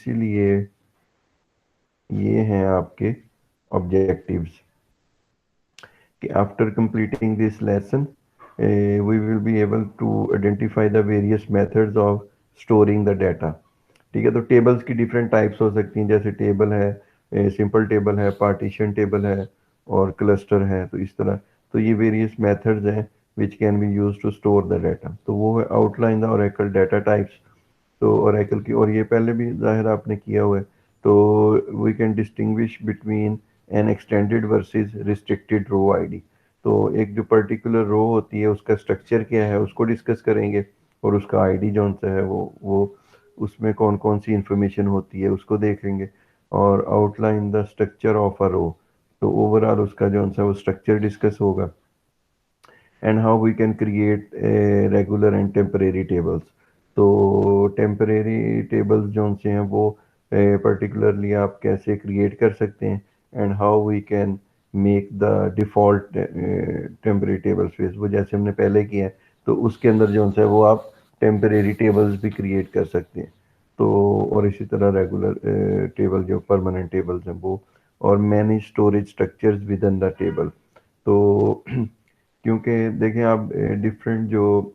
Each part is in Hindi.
इसीलिए ये हैं आपके ऑब्जेक्टिव्स कि after completing this lesson we will be able to identify the various methods of storing the data. ठीक है, तो टेबल्स की डिफरेंट टाइप्स हो सकती हैं, जैसे टेबल है, सिंपल टेबल है, पार्टीशन टेबल है और क्लस्टर है। तो इस तरह तो ये वेरियस मेथड्स हैं which can be use to store the data. तो वो है outline the Oracle data types. तो ओरेकल की, और ये पहले भी जाहिर आपने किया हुआ है। तो we can distinguish between an extended versus restricted row ID. तो एक जो पर्टिकुलर रो होती है उसका स्ट्रक्चर क्या है उसको डिस्कस करेंगे, और उसका आईडी जो सा है वो उसमें कौन कौन सी इंफॉर्मेशन होती है उसको देखेंगे। और outline the structure of a row, तो ओवरऑल उसका जो सा वो स्ट्रक्चर डिस्कस होगा। And how we can create regular and temporary tables. तो टेम्परेरी टेबल्स जो से हैं वो पर्टिकुलरली आप कैसे क्रिएट कर सकते हैं, and how we can make the default temporary table space, वो जैसे हमने पहले किया है तो उसके अंदर जो है वो आप टेम्परेरी टेबल्स भी क्रिएट कर सकते हैं। तो और इसी तरह रेगुलर टेबल जो परमानेंट टेबल्स हैं वो, और manage storage structures with in the table. तो क्योंकि देखें आप डिफरेंट जो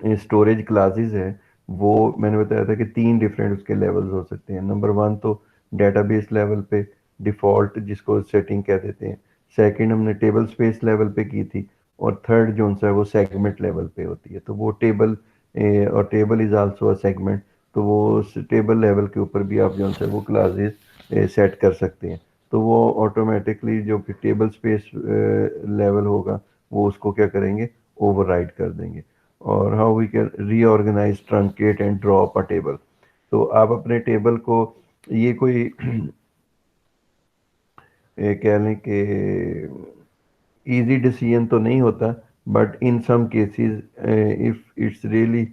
स्टोरेज क्लासेस है वो मैंने बताया था कि 3 डिफरेंट उसके लेवल्स हो सकते हैं। नंबर 1 तो डेटाबेस लेवल पे डिफ़ॉल्ट जिसको सेटिंग कह देते हैं। सेकंड हमने टेबल स्पेस लेवल पे की थी, और थर्ड जो सा है वो सेगमेंट लेवल पे होती है। तो वो टेबल और table is also a segment. तो वो टेबल लेवल के ऊपर भी आप जो सा है वो क्लासेस सेट कर सकते हैं। तो वो ऑटोमेटिकली जो फिर टेबल स्पेस लेवल होगा वो उसको क्या करेंगे, ओवरराइड कर देंगे। और how we can reorganise, truncate and drop a table. तो आप अपने टेबल को, ये कोई कह लें कि इजी डिसीजन तो नहीं होता, but in some cases if it's really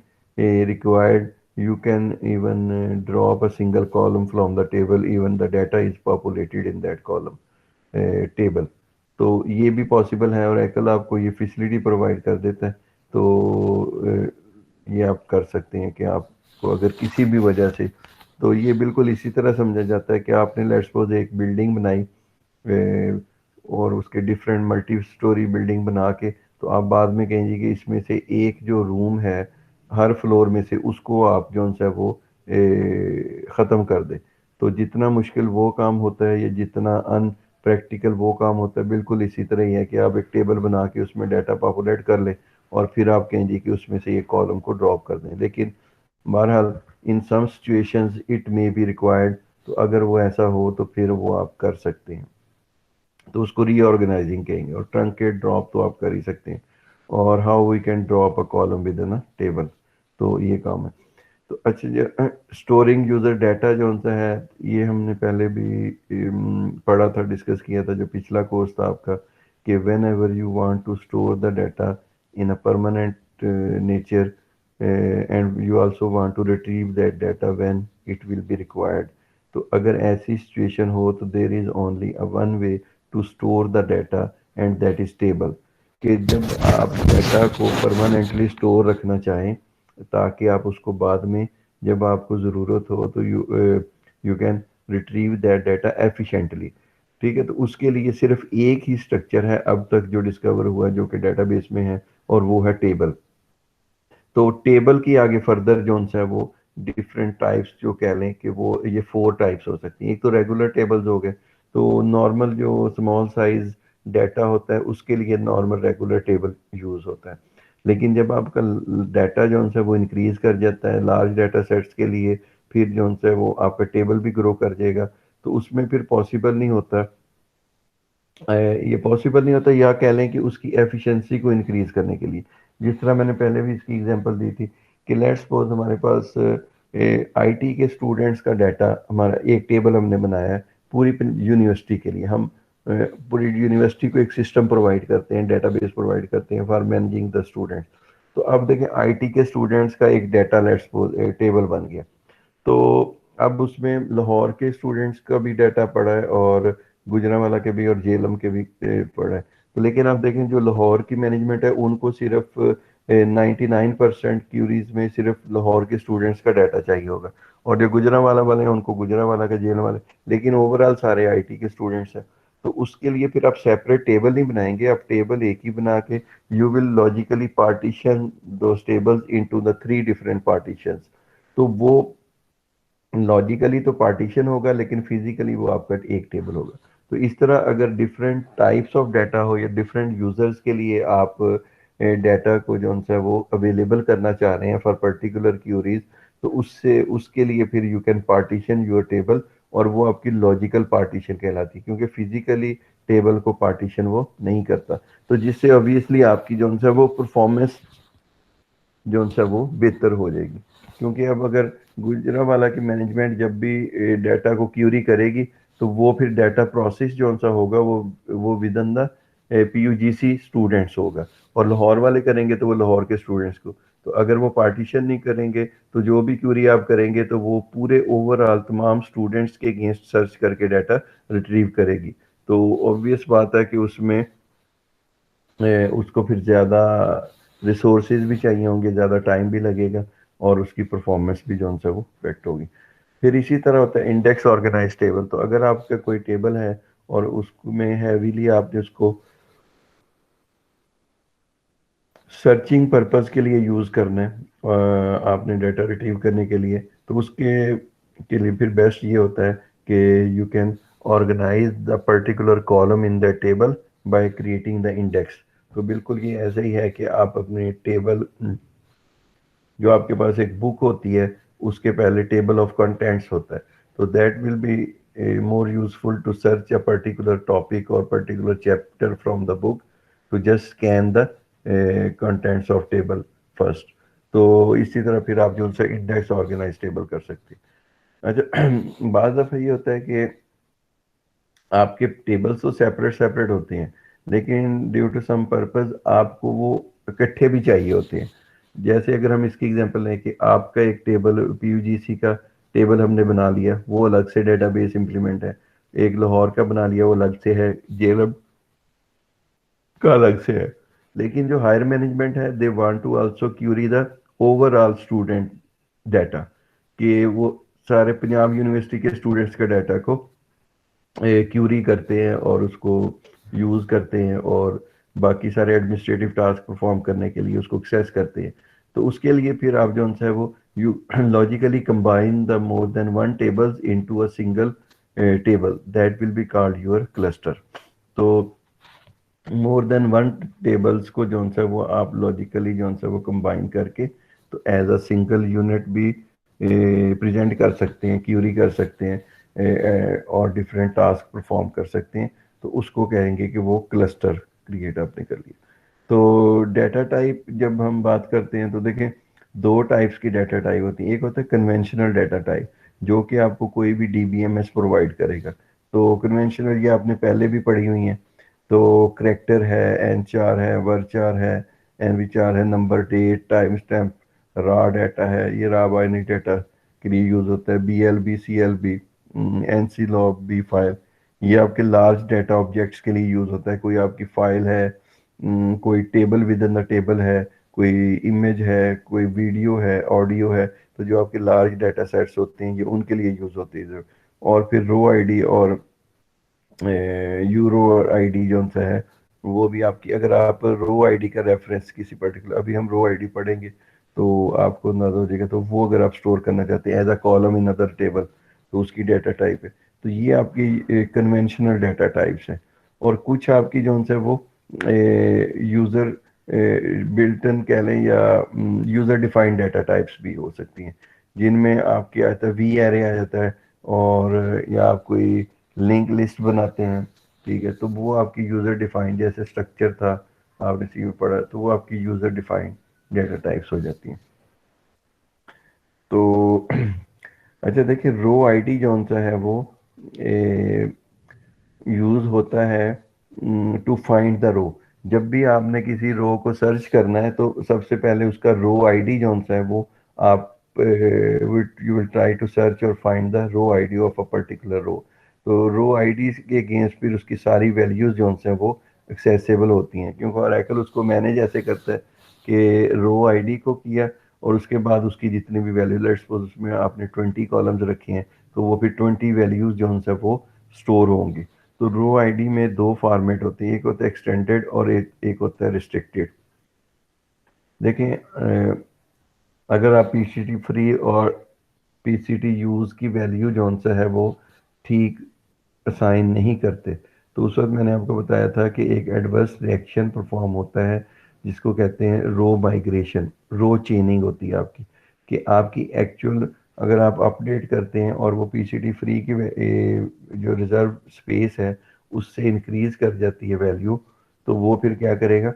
required you can even drop a single column from the table even the data is populated in that column table. तो ये भी पॉसिबल है, और एकल आपको ये फैसिलिटी प्रोवाइड कर देता है। तो ये आप कर सकते हैं कि आपको अगर किसी भी वजह से, तो ये बिल्कुल इसी तरह समझा जाता है कि आपने लेट्स सपोज एक बिल्डिंग बनाई और उसके डिफरेंट मल्टी स्टोरी बिल्डिंग बना के, तो आप बाद में कहेंगे कि इसमें से एक जो रूम है हर फ्लोर में से उसको आप जो है वो ख़त्म कर दे। तो जितना मुश्किल वो काम होता है या जितना अनप्रैक्टिकल वो काम होता है, बिल्कुल इसी तरह ही है कि आप एक टेबल बना के उसमें डाटा पॉपुलेट कर लें और फिर आप कहेंगे कि उसमें से ये कॉलम को ड्रॉप कर दें। लेकिन बहरहाल in some situations it may be required, तो अगर वो ऐसा हो तो फिर वो आप कर सकते हैं। तो उसको रीऑर्गेनाइजिंग कहेंगे। और ट्रंकेट ड्रॉप तो आप कर ही सकते हैं। और how we can drop a column within a table, तो ये काम है। तो अच्छा जो स्टोरिंग यूजर डाटा जो सा है, ये हमने पहले भी पढ़ा था, डिस्कस किया था, जो पिछला कोर्स था आपका, कि whenever you want to store the data in a permanent nature and you also want to retrieve that data when it will be required. तो अगर ऐसी सिचुएशन हो तो there is only a one way to store the data, and that is table. कि जब आप डाटा को परमानेंटली स्टोर रखना चाहें ताकि आप उसको बाद में जब आपको ज़रूरत हो तो you can retrieve that data efficiently. ठीक है, तो उसके लिए सिर्फ एक ही स्ट्रक्चर है अब तक जो डिस्कवर हुआ जो कि डेटाबेस में है, और वो है टेबल। तो टेबल की आगे फर्दर जो है वो डिफरेंट टाइप्स जो कह लें कि वो ये 4 टाइप्स हो सकती हैं। एक तो रेगुलर टेबल्स हो गए, तो नॉर्मल जो स्मॉल साइज डाटा होता है उसके लिए नॉर्मल रेगुलर टेबल यूज़ होता है। लेकिन जब आपका डाटा जो है वो इंक्रीज कर जाता है लार्ज डाटा सेट्स के लिए, फिर जो है वो आपका टेबल भी ग्रो कर जाएगा। तो उसमें फिर पॉसिबल नहीं होता, ये पॉसिबल नहीं होता, या कह लें कि उसकी एफिशिएंसी को इंक्रीज करने के लिए। जिस तरह मैंने पहले भी इसकी एग्जांपल दी थी कि लेट्स सपोज हमारे पास आईटी के स्टूडेंट्स का डाटा, हमारा एक टेबल हमने बनाया है पूरी यूनिवर्सिटी के लिए। हम पूरी यूनिवर्सिटी को एक सिस्टम प्रोवाइड करते हैं, डेटाबेस प्रोवाइड करते हैं फॉर मैनेजिंग द स्टूडेंट्स। तो अब देखें आईटी के स्टूडेंट्स का एक डाटा लेट्स सपोज टेबल बन गया। तो अब उसमें लाहौर के स्टूडेंट्स का भी डाटा पड़ा है और गुजरांवाला के भी और जेलम के भी पड़ा है। तो लेकिन आप देखें जो लाहौर की मैनेजमेंट है उनको सिर्फ 99% क्यूरीज में सिर्फ लाहौर के स्टूडेंट्स का डाटा चाहिए होगा, और जो गुजरांवाला वाले हैं उनको गुजरांवाला का, जेल वाले, लेकिन ओवरऑल सारे आईटी के स्टूडेंट्स हैं। तो उसके लिए फिर आप सेपरेट टेबल नहीं बनाएंगे, आप टेबल एक ही बना के you will logically partition those tables into the 3 different partitions. तो वो लॉजिकली तो पार्टीशन होगा, लेकिन फिजिकली वो आपका एक टेबल होगा। तो इस तरह अगर डिफरेंट टाइप्स ऑफ डाटा हो या डिफरेंट यूजर्स के लिए आप डाटा को जो है वो अवेलेबल करना चाह रहे हैं फॉर पर्टिकुलर क्यूरीज, तो उससे उसके लिए फिर you can partition your table, और वो आपकी लॉजिकल पार्टीशन कहलाती है, क्योंकि फिजिकली टेबल को पार्टीशन वो नहीं करता। तो जिससे ऑब्वियसली आपकी जो है वो परफॉर्मेंस जो सा वो बेहतर हो जाएगी। क्योंकि अब अगर गुजरांवाला की मैनेजमेंट जब भी डाटा को क्यूरी करेगी, तो वो फिर डाटा प्रोसेस जो सा होगा वो विद इन द पीयूजीसी स्टूडेंट्स होगा, और लाहौर वाले करेंगे तो वो लाहौर के स्टूडेंट्स को। तो अगर वो पार्टीशन नहीं करेंगे, तो जो भी क्यूरी आप करेंगे तो वो पूरे ओवरऑल तमाम स्टूडेंट्स के अगेंस्ट सर्च करके डाटा रिट्रीव करेगी। तो ऑब्वियस बात है कि उसमें उसको फिर ज़्यादा रिसोर्सेज भी चाहिए होंगे, ज़्यादा टाइम भी लगेगा, और उसकी परफॉर्मेंस भी जो है वो इफेक्ट होगी। फिर इसी तरह होता है इंडेक्स ऑर्गेनाइज टेबल। तो अगर आपका कोई टेबल है और उसमें हैवीली आपने उसको सर्चिंग पर्पस के लिए यूज़ करना है, आपने डाटा रिट्रीव करने के लिए, तो उसके के लिए फिर बेस्ट ये होता है कि you can organise the particular column in the table by creating the index. तो बिल्कुल ये ऐसा ही है कि आप अपने टेबल, जो आपके पास एक बुक होती है, उसके पहले टेबल ऑफ कंटेंट्स होता है, तो that will be more useful to search a particular topic or particular chapter from the book, to just scan the contents of table first. तो इसी तरह फिर आप जो है इंडेक्स ऑर्गेनाइज टेबल कर सकते हैं। अच्छा बाज़ दफ़ा ये होता है कि आपके टेबल्स तो सेपरेट सेपरेट होते हैं, लेकिन ड्यू टू सम पर्पस आपको वो इकट्ठे भी चाहिए होते हैं। जैसे अगर हम इसकी एग्जांपल लें कि आपका एक टेबल पीयूजीसी का टेबल हमने बना लिया, वो अलग से डेटाबेस इंप्लीमेंट है, एक लाहौर का बना लिया वो अलग से है, जेलब का अलग से है। लेकिन जो हायर मैनेजमेंट है, they want to also query the overall student data, कि वो सारे पंजाब यूनिवर्सिटी के स्टूडेंट्स का डाटा को क्यूरी करते हैं और उसको यूज़ करते हैं, और बाकी सारे एडमिनिस्ट्रेटिव टास्क परफॉर्म करने के लिए उसको एक्सेस करते हैं। तो उसके लिए फिर आप जो है वो you logically combine the more than one tables into a single table, that will be called your cluster. तो मोर देन वन टेबल्स को जो है वो आप लॉजिकली जो है वो कंबाइन करके तो एज अ सिंगल यूनिट भी प्रेजेंट कर सकते हैं, क्यूरी कर सकते हैं, और डिफरेंट टास्क परफॉर्म कर सकते हैं। तो उसको कहेंगे कि वो क्लस्टर क्रिएट आपने कर लिया। तो डाटा टाइप जब हम बात करते हैं तो देखें, दो टाइप्स की डाटा टाइप होती है। एक होता है कन्वेंशनल डाटा टाइप, जो कि आपको कोई भी डीबीएमएस प्रोवाइड करेगा। तो कन्वेंशनल ये आपने पहले भी पढ़ी हुई हैं। तो करेक्टर है, एन चार है, वर चार है, एन चार है, number, date, time stamp, raw data है, ये रॉ बाइनरी डाटा के लिए यूज होता है। B L B, C L B, N C log, B file, ये आपके लार्ज डाटा ऑब्जेक्ट्स के लिए यूज होता है। कोई आपकी फाइल है, कोई table with in the table है, कोई इमेज है, कोई वीडियो है, ऑडियो है, तो जो आपके लार्ज डाटा सेट्स होते हैं ये उनके लिए यूज होते हैं। और फिर रो आईडी और यूरो आईडी जो सा है, वो भी आपकी, अगर आप रो आईडी का रेफरेंस किसी पर्टिकुलर, अभी हम रो आईडी पढ़ेंगे तो आपको अंदाजा हो जाएगा, तो वो अगर आप स्टोर करना चाहते हैं as a column in other table, तो उसकी डाटा टाइप है। तो ये आपकी कन्वेंशनल डाटा टाइप्स हैं। और कुछ आपकी जो है वो यूज़र बिल्टन कह लें या यूज़र डिफाइंड डाटा टाइप्स भी हो सकती हैं, जिनमें आपके आता है वी एरे आ जाता है, और या आप कोई लिंक लिस्ट बनाते हैं, ठीक है, तो वो आपकी यूज़र डिफाइंड, जैसे स्ट्रक्चर था आपने सी में पढ़ा, तो वो आपकी यूज़र डिफाइंड डाटा टाइप्स हो जाती हैं। तो अच्छा देखिए, रो आईडी जो सा है वो यूज होता है टू फाइंड द रो। जब भी आपने किसी रो को सर्च करना है, तो सबसे पहले उसका रो आईडी जो सा है वो आप you will try to search और find the row ID of a particular row. तो रो आईडी के अगेंस्ट फिर उसकी सारी वैल्यूज जो है वो एक्सेसिबल होती हैं, क्योंकि ओरेकल उसको मैनेज ऐसे करता है कि रो आईडी को किया और उसके बाद उसकी जितनी भी वैल्यू, लेट्स सपोज उसमें आपने 20 कॉलम्स रखे हैं, तो वो फिर 20 वैल्यूज जो उनसे वो स्टोर होंगी। तो रो आईडी में दो फॉर्मेट होते हैं, एक होता है एक्सटेंडेड और एक होता है रिस्ट्रिक्टेड। देखें, अगर आप पीसीटी फ्री और पीसीटी यूज की वैल्यू जो सा है वो ठीक असाइन नहीं करते, तो उस वक्त मैंने आपको बताया था कि एक एडवर्स रिएक्शन परफॉर्म होता है जिसको कहते हैं रो माइग्रेशन, रो चेनिंग होती है आपकी, कि आपकी एक्चुअल अगर आप अपडेट करते हैं और वो पीसीटी फ्री की जो रिजर्व स्पेस है उससे इंक्रीज कर जाती है वैल्यू, तो वो फिर क्या करेगा,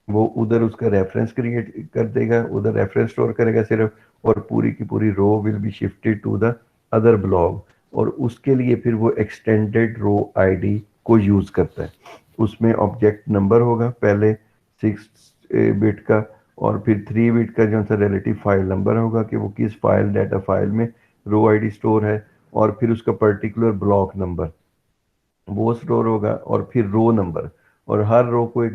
वो उधर उसका रेफरेंस क्रिएट कर देगा, उधर रेफरेंस स्टोर करेगा सिर्फ, और पूरी की पूरी row will be shifted to the other block. और उसके लिए फिर वो एक्सटेंडेड रो आईडी को यूज करता है। उसमें ऑब्जेक्ट नंबर होगा पहले 6 बिट का, और फिर 3 बिट का जो सा रिलेटिव फाइल नंबर होगा कि वो किस फाइल डाटा फाइल में रो आईडी स्टोर है, और फिर उसका पर्टिकुलर ब्लॉक नंबर वो स्टोर होगा, और फिर रो नंबर, और हर रो को एक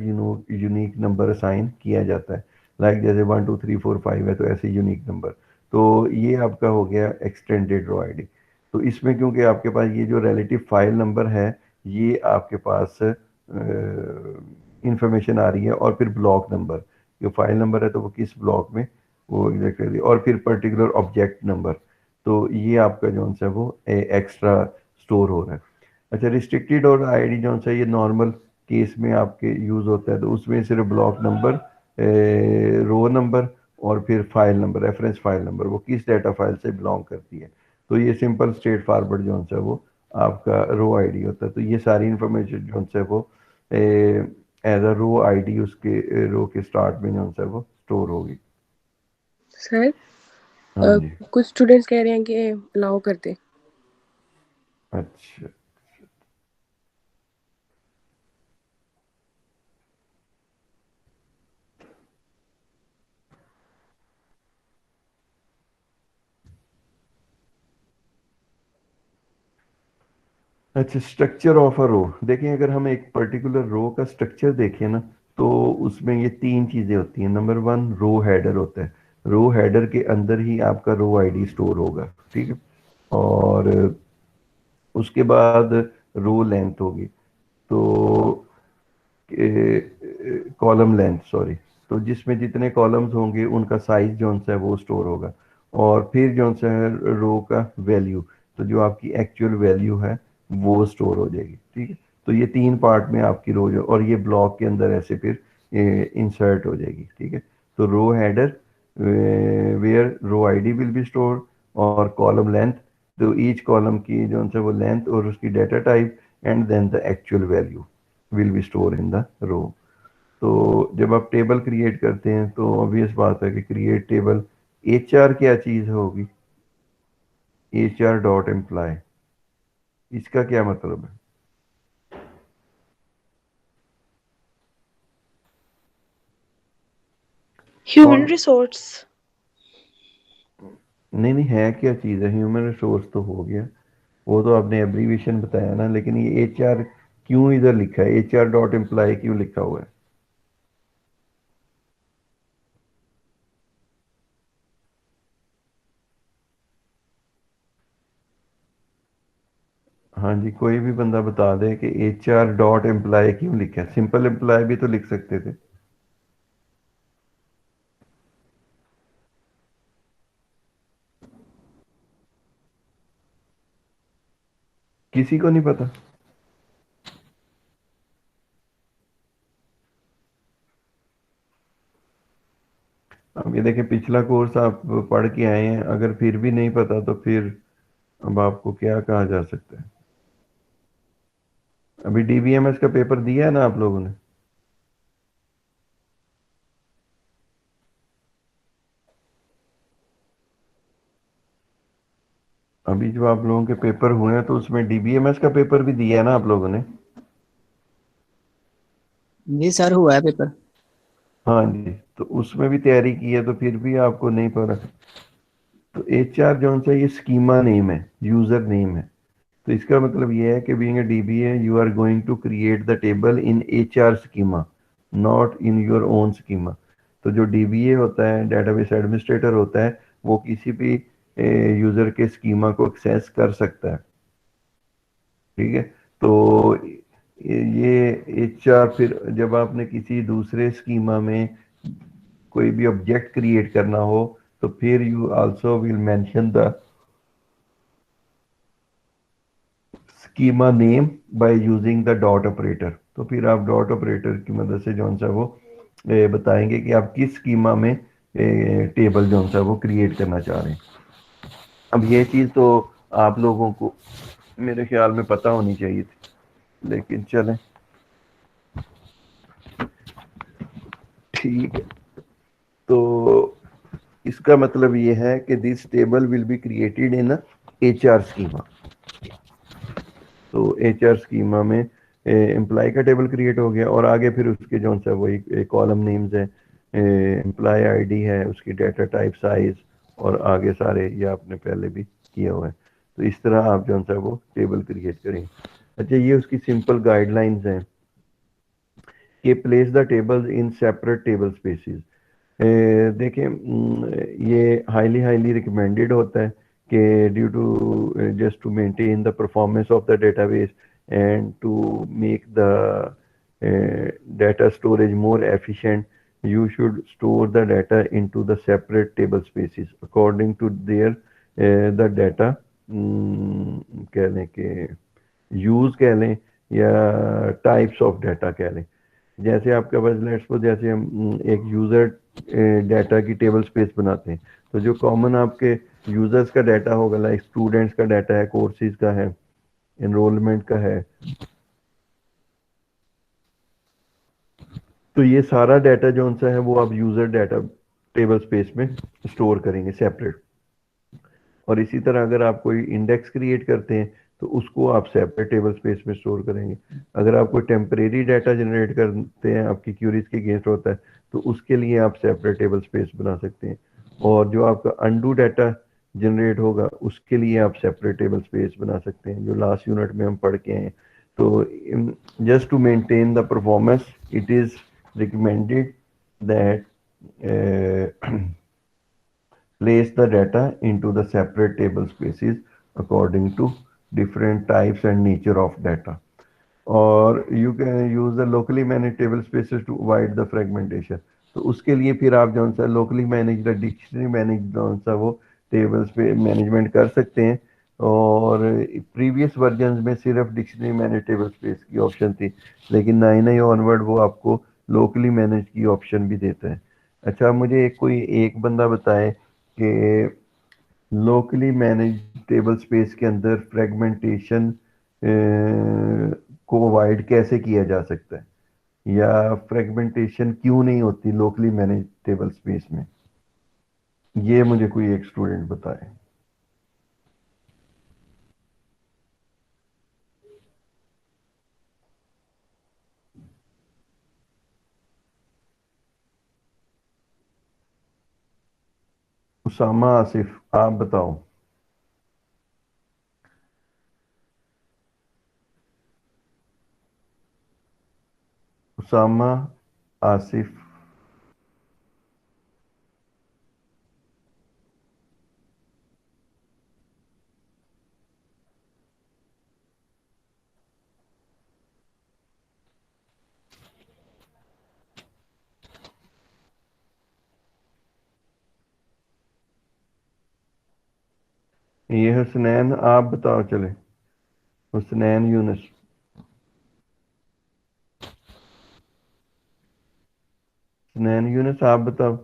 यूनिक नंबर असाइन किया जाता है। लाइक जैसे 1 2 3 4 5 है तो ऐसे यूनिक नंबर। तो ये आपका हो गया एक्सटेंडेड रो आईडी। तो इसमें क्योंकि आपके पास ये जो रिलेटिव फाइल नंबर है ये आपके पास इंफॉर्मेशन आ रही है, और फिर ब्लॉक नंबर, जो फाइल नंबर है तो वो किस ब्लॉक में वो एग्जैक्टली, और फिर पर्टिकुलर ऑब्जेक्ट नंबर। तो ये आपका जो है वो एक्स्ट्रा स्टोर हो रहा है। अच्छा, रिस्ट्रिक्टेड और आईडी जो सा ये नॉर्मल केस में आपके यूज होता है, तो उसमें सिर्फ ब्लॉक नंबर, रो नंबर, और फिर file number, reference file number, वो किस डाटा फाइल से बिलोंग करती है। तो ये सिंपल स्ट्रेट फॉरवर्ड जो सा वो आपका रो आईडी होता है। तो ये सारी इंफॉर्मेशन जो सा वो एज अ रो आईडी उसके रो के स्टार्ट में जो सा वो स्टोर होगी। सर हाँ जी। कुछ स्टूडेंट्स कह रहे हैं कि अलाउ कर दे। अच्छा अच्छा, स्ट्रक्चर ऑफ अ रो। देखें, अगर हम एक पर्टिकुलर रो का स्ट्रक्चर देखें ना, तो उसमें ये तीन चीजें होती हैं। नंबर वन, रो हेडर होता है। रो हेडर के अंदर ही आपका रो आईडी स्टोर होगा, ठीक है। और उसके बाद रो लेंथ होगी, तो कॉलम लेंथ सॉरी, तो जिसमें जितने कॉलम्स होंगे उनका साइज जो सा है वो स्टोर होगा। और फिर जो सा है रो का वैल्यू, तो जो आपकी एक्चुअल वैल्यू है वो स्टोर हो जाएगी, ठीक है। तो ये तीन पार्ट में आपकी रो जो, और ये ब्लॉक के अंदर ऐसे फिर इंसर्ट हो जाएगी, ठीक है। तो row header where row ID will be store, और कॉलम लेंथ, तो ईच कॉलम की जो सा वो लेंथ और उसकी data type, and then the actual value will be store in the row. तो जब आप टेबल क्रिएट करते हैं तो ऑब्वियस बात है कि क्रिएट टेबल, एच आर क्या चीज़ होगी, एच आर डॉट एम्प्लॉय, इसका क्या मतलब है। ह्यूमन कौन, रिसोर्स। नहीं नहीं, है क्या चीज़ है, ह्यूमन रिसोर्स तो हो गया, वो तो आपने एब्रीविएशन बताया ना, लेकिन ये एच आर क्यों इधर लिखा है, एच आर डॉट एम्प्लॉय क्यों लिखा हुआ है। हाँ जी, कोई भी बंदा बता दे कि एच आर डॉट एम्प्लॉय क्यों लिखा है, सिंपल एम्प्लॉय भी तो लिख सकते थे। किसी को नहीं पता। अब ये देखिए, पिछला कोर्स आप पढ़ के आए हैं, अगर फिर भी नहीं पता तो फिर अब आपको क्या कहा जा सकता है। अभी डीबीएमएस का पेपर दिया है ना आप लोगों ने। अभी जो आप लोगों के पेपर हुए हैं तो उसमें डीबीएमएस का पेपर भी दिया है ना आप लोगों ने। जी सर, हुआ है पेपर। हाँ जी, तो उसमें भी तैयारी की है तो फिर भी आपको नहीं पता। तो एच आर जो सा ये स्कीमा नेम है, यूजर नेम है। तो इसका मतलब ये है कि being a DBA you are going to create the table in H R schema, not in your own schema. तो जो डीबीए होता है, डेटाबेस एडमिनिस्ट्रेटर होता है, वो किसी भी यूजर के स्कीमा को एक्सेस कर सकता है। ठीक है। तो ये एचआर, फिर जब आपने किसी दूसरे स्कीमा में कोई भी ऑब्जेक्ट क्रिएट करना हो, तो फिर you also will mention the schema name by using the dot operator. तो फिर आप डॉट ऑपरेटर की मदद से जो सा वो बताएंगे कि आप किस स्कीमा में टेबल जो सा वो क्रिएट करना चाह रहे हैं। अब ये चीज़ तो आप लोगों को मेरे ख्याल में पता होनी चाहिए थी, लेकिन चलें, ठीक है। तो इसका मतलब ये है कि this table will be created in HR schema. तो एचआर स्कीमा में एम्प्लॉय का टेबल क्रिएट हो गया, और आगे फिर उसके जो सा वो एक कॉलम नेम्स है, एम्प्लॉय आईडी है, उसकी डाटा टाइप, साइज, और आगे सारे ये आपने पहले भी किया हुआ है। तो इस तरह आप जो सा वो टेबल क्रिएट करें। अच्छा, ये उसकी सिंपल गाइडलाइंस हैं कि place the tables in separate table spaces. देखिए, ये हाईली हाईली रिकमेंडेड होता है कि due to just to maintain the performance of the database and to make the data storage more efficient, you should store the data into the separate table spaces according to their the data कह लें कि यूज कह लें, या टाइप्स ऑफ डाटा कह लें। जैसे आपका बस लेट्स सपोज, जैसे हम एक यूजर डाटा की टेबल स्पेस बनाते हैं, तो जो कॉमन आपके यूजर्स का डाटा होगा, लाइक स्टूडेंट्स का डाटा है, कोर्सेज का है, एनरोलमेंट का है, तो ये सारा डाटा जो सा है वो आप यूजर डाटा टेबल स्पेस में स्टोर करेंगे सेपरेट। और इसी तरह अगर आप कोई इंडेक्स क्रिएट करते हैं, तो उसको आप सेपरेट टेबल स्पेस में स्टोर करेंगे। अगर आप कोई टेम्परेरी डाटा जनरेट करते हैं, आपकी क्यूरीज के अगेंस्ट होता है, तो उसके लिए आप सेपरेट टेबल स्पेस बना सकते हैं। और जो आपका अनडू डाटा जनरेट होगा, उसके लिए आप सेपरेट टेबल स्पेस बना सकते हैं, जो लास्ट यूनिट में हम पढ़ के आए हैं। तो just to maintain the performance, it is recommended that place the data into the separate table spaces according to different types and nature of data. और you can use the locally managed table spaces to avoid the fragmentation. तो उसके लिए फिर आप जो सा locally managed डिक्शनरी मैनेज जो सा वो टेबल्स पे मैनेजमेंट कर सकते हैं। और प्रीवियस वर्जन में सिर्फ डिक्शनरी मैनेज टेबल स्पेस की ऑप्शन थी, लेकिन 9 ऑनवर्ड वो आपको लोकली मैनेज की ऑप्शन भी देता है। अच्छा, मुझे कोई एक बंदा बताए कि लोकली मैनेज टेबल स्पेस के अंदर फ्रेगमेंटेशन को अवॉइड कैसे किया जा सकता है, या फ्रेगमेंटेशन क्यों नहीं होती लोकली मैनेज टेबल स्पेस में, ये मुझे कोई एक स्टूडेंट बताए। उसामा आसिफ, आप बताओ। उसामा आसिफ। ये हुसनैन, आप बताओ चले। हुसनैन यूनुस। हुसनैन यूनुस, आप बताओ।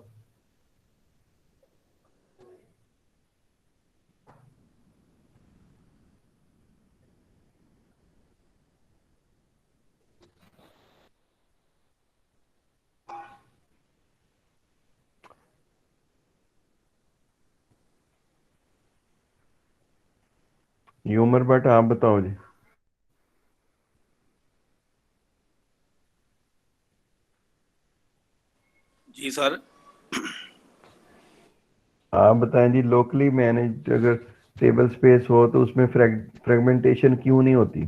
ये उमर भट्ट, आप बताओ जी। जी सर। आप बताएं जी, लोकली मैनेज अगर टेबल स्पेस हो तो उसमें फ्रेगमेंटेशन क्यों नहीं होती।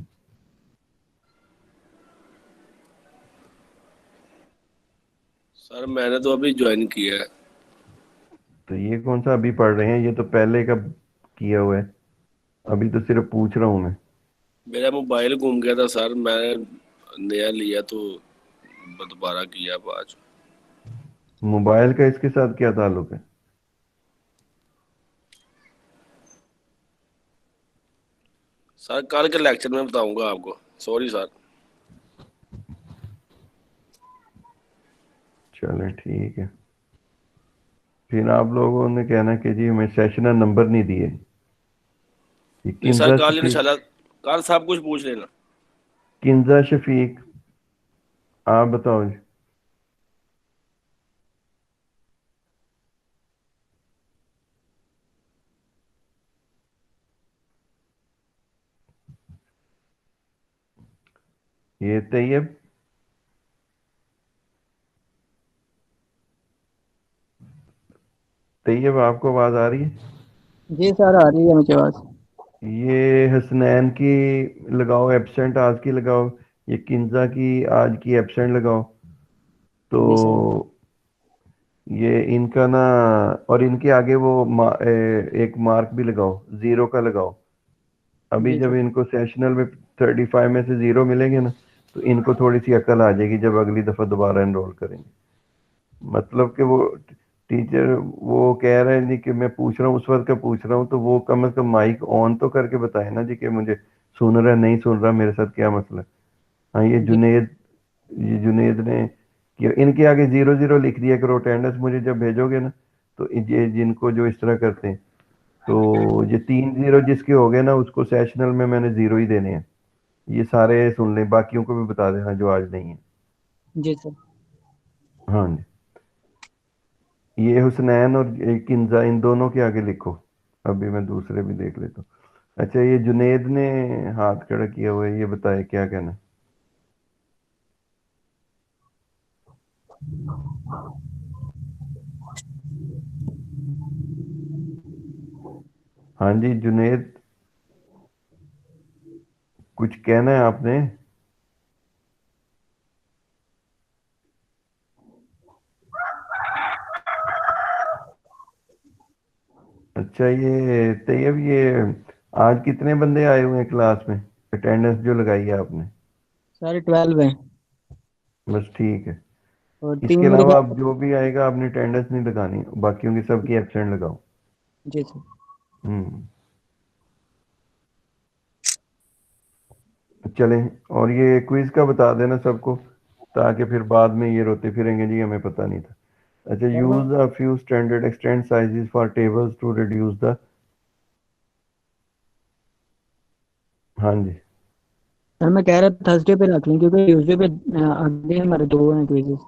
सर मैंने तो अभी ज्वाइन किया है। तो ये कौन सा अभी पढ़ रहे हैं, ये तो पहले का किया हुआ है। अभी तो सिर्फ पूछ रहा हूँ मैं। मेरा मोबाइल गुम गया था सर, मैं नया लिया तो दोबारा किया अब आज। मोबाइल का इसके साथ क्या ताल्लुक है? सर कल के लेक्चर में बताऊंगा आपको, सॉरी सर। चले ठीक है। फिर आप लोगों ने कहना कि जी हमें सेशनल नंबर नहीं दिए। ये नहीं सर, किंजा कल शफीक। इंशाल्लाह कल सब कुछ पूछ लेना। किंजा शफीक, आप बताओ जी। ये तैयब, तैयब आपको आवाज आ रही है? जी सर, आ रही है मुझे आवाज। ये हसनैन की लगाओ एब्सेंट आज की लगाओ। ये किंजा की आज की एब्सेंट लगाओ। जी सर। तो ये इनका ना, और इनके आगे वो एक मार्क भी लगाओ, जीरो का लगाओ। अभी जी जब सर। इनको सेशनल में 35 में से जीरो मिलेंगे ना, तो इनको थोड़ी सी अकल आ जाएगी जब अगली दफा दोबारा एनरोल करेंगे। मतलब कि वो टीचर वो कह रहे हैं जी कि मैं पूछ रहा हूँ, उस वक्त का पूछ रहा हूँ, तो वो कम से कम माइक ऑन तो करके बताए ना जी कि मुझे सुन रहा है नहीं सुन रहा, मेरे साथ क्या मसला है। हाँ जी ये जुनेद ने कि इनके आगे जीरो जीरो लिख दिया करो, अटेंडेंस मुझे जब भेजोगे ना, तो ये जिनको जो इस तरह करते हैं, तो ये 3 जीरो जिसके हो गए ना, उसको सेशनल में मैंने जीरो ही देने हैं। ये सारे सुन लें, बाकियों को भी बता देना जो आज नहीं है। जी सर। हाँ जी। ये हुसनैन और ये किंजा, इन दोनों के आगे लिखो। अभी मैं दूसरे भी देख लेता हूँ। अच्छा, ये जुनेद ने हाथ खड़ा किया हुआ है, ये बताए क्या कहना है। हाँ जी जुनेद, कुछ कहना है आपने? अच्छा, ये तैयब, ये आज कितने बंदे आए हुए हैं क्लास में, अटेंडेंस जो लगाई है आपने? सर 12 है। बस ठीक है। और इसके 3 मेरे अलावा आप ख्याल। जो भी आएगा आपने अटेंडेंस नहीं लगानी, बाकियों की सबकी एब्सेंट लगाओ। जी सर। हम्म। चलें, और ये क्विज का बता देना सबको, ताकि फिर बाद में ये रोते फिरेंगे जी हमें पता नहीं था। अच्छा, सर मैं use a few standard extend sizes for tables two reduce the. हाँ जी। सर मैं कह रहा था थर्सडे पे रख लें, क्योंकि ट्यूसडे पे आगे हमारे 2 हैं क्विजेस।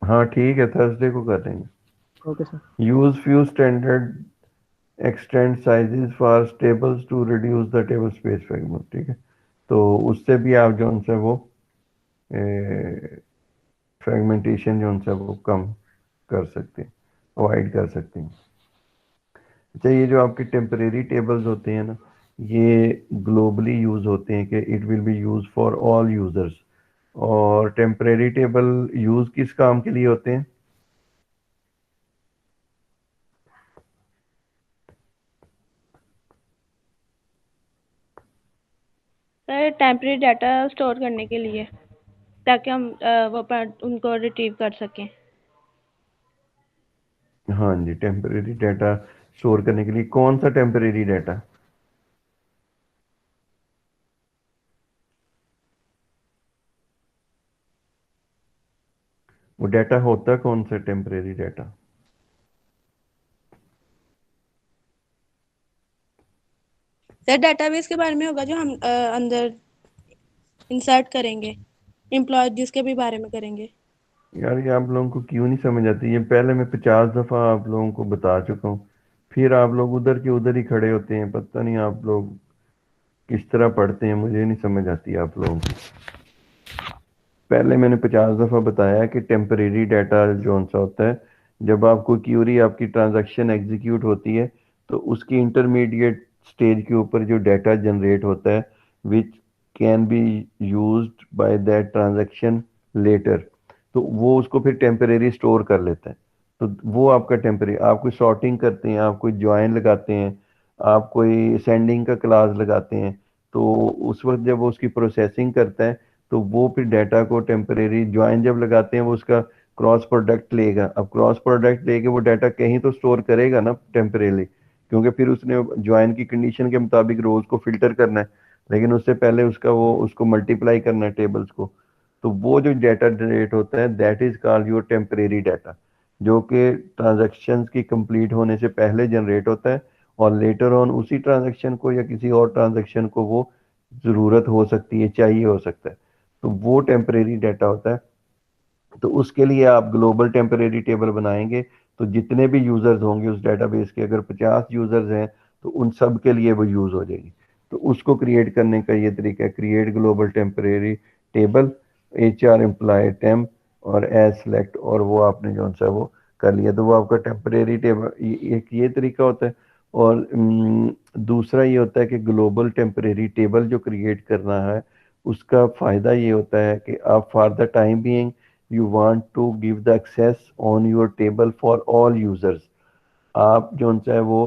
हाँ ठीक है, थर्सडे को कर देंगे। Okay sir. Use few standard extend sizes for tables two reduce the table space fragment, ठीक है। तो उससे भी आप जो उनसे वो फ्रेगमेंटेशन जो उनसे वो कम कर सकते हैं, अवॉइड कर सकते हैं। अच्छा, ये जो आपके टेम्परेरी टेबल्स होते हैं ना, ये ग्लोबली यूज होते हैं कि it will B use for all users. और टेम्परेरी टेबल यूज किस काम के लिए होते हैं? सर टेम्परेरी डाटा स्टोर करने के लिए, ताकि हम उनको रिट्रीव कर सकें। हाँ जी, टेम्परेरी डाटा स्टोर करने के लिए। कौन सा टेम्परेरी डाटा? वो डाटा होता कौन सा टेम्परेरी डाटा? सर डेटाबेस के बारे में होगा जो हम अंदर इंसर्ट करेंगे, एम्प्लॉय जिसके भी बारे में करेंगे। यार ये आप लोगों को क्यों नहीं समझ आती? ये पहले मैं 50 दफा आप लोगों को बता चुका हूँ, फिर आप लोग उधर के उधर ही खड़े होते हैं। पता नहीं आप लोग किस तरह पढ़ते हैं, मुझे नहीं समझ आती आप लोगों की। पहले मैंने 50 दफा बताया कि टेम्परेरी डाटा जो सा होता है, जब आपको क्यूरी, आपकी ट्रांजैक्शन एग्जीक्यूट होती है, तो उसकी इंटरमीडिएट स्टेज के ऊपर जो डाटा जनरेट होता है, which can be used by that transaction later. तो वो उसको फिर टेम्परेरी स्टोर कर लेता है। तो वो आपका टेम्परेरी, आप कोई सॉर्टिंग करते हैं, आप कोई ज्वाइन लगाते हैं, आप कोई सेंडिंग का क्लास लगाते हैं, तो उस वक्त जब वो उसकी प्रोसेसिंग करता है तो वो फिर डाटा को टेम्परेरी ज्वाइन जब लगाते हैं वो उसका क्रॉस प्रोडक्ट लेगा। अब क्रॉस प्रोडक्ट लेके वो डाटा कहीं तो स्टोर करेगा ना टेम्परेरी, क्योंकि फिर उसने ज्वाइन की कंडीशन के मुताबिक रोज को फिल्टर करना है, लेकिन उससे पहले उसका वो उसको मल्टीप्लाई करना है टेबल्स को। तो वो जो डाटा जनरेट होता है that is called your temporary data, जो कि ट्रांजैक्शंस की कंप्लीट होने से पहले जनरेट होता है, और लेटर ऑन उसी ट्रांजैक्शन को या किसी और ट्रांजैक्शन को वो ज़रूरत हो सकती है, चाहिए हो सकता है, तो वो टेम्परेरी डाटा होता है। तो उसके लिए आप ग्लोबल टेम्परेरी टेबल बनाएंगे, तो जितने भी यूजर्स होंगे उस डेटाबेस के, अगर 50 यूजर्स हैं तो उन सब के लिए वो यूज हो जाएगी। तो उसको क्रिएट करने का ये तरीका है, create global temporary table, HR employ temp और एज सेलेक्ट, और वो आपने जो सा वो कर लिया, तो वो आपका टेम्परेरी टेबल, एक ये तरीका होता है। और दूसरा ये होता है कि ग्लोबल टेम्परेरी टेबल जो क्रिएट करना है उसका फ़ायदा ये होता है कि आप for the time being you want to give the access on your table for all users। आप जो है वो